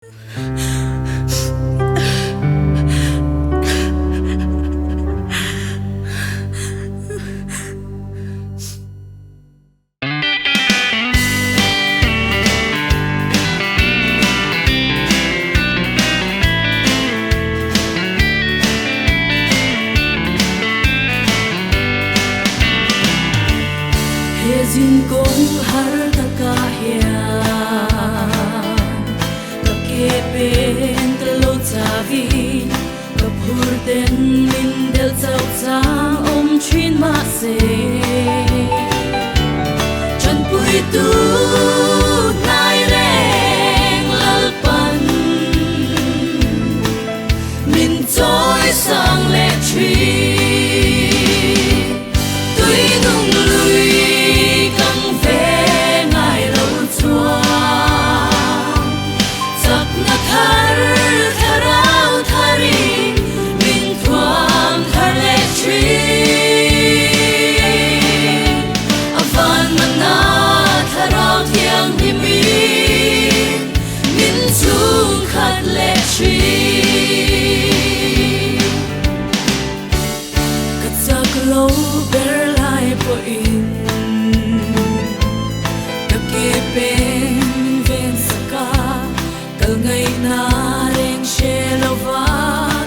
Hezin kong har takahian Kakepen talo tavi Kapurten min del tau tang chin ma se Chan pui tu nai reng lalpan Min toi sang le chi lâu ber lại po in Kakepen ven saka Kal ngay na reng she lova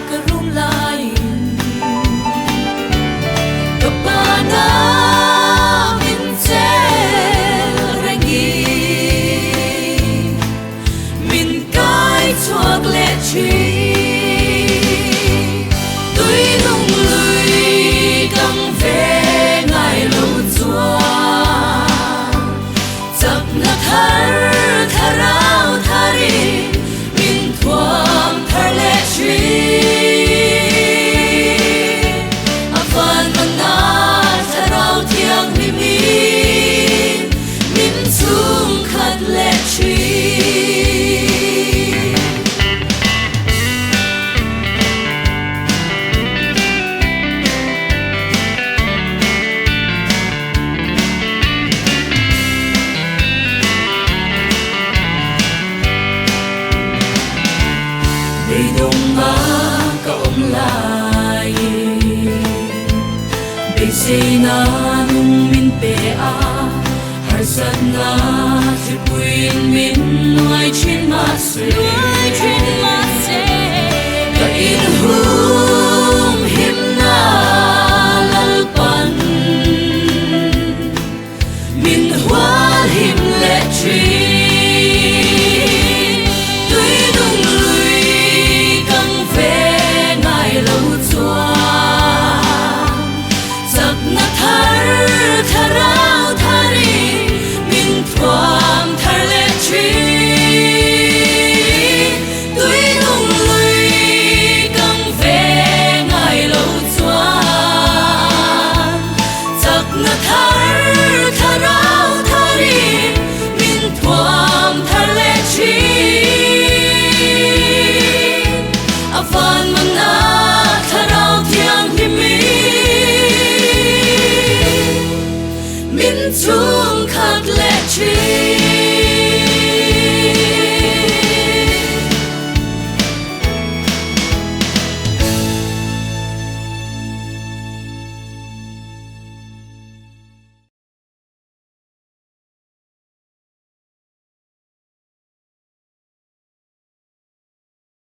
karum lain Kapana min tel rengi Min kai chuak le chi Đi đông má cộng lại Bị si na nung min pe a Har sat na thì quên min ngoài trên má sui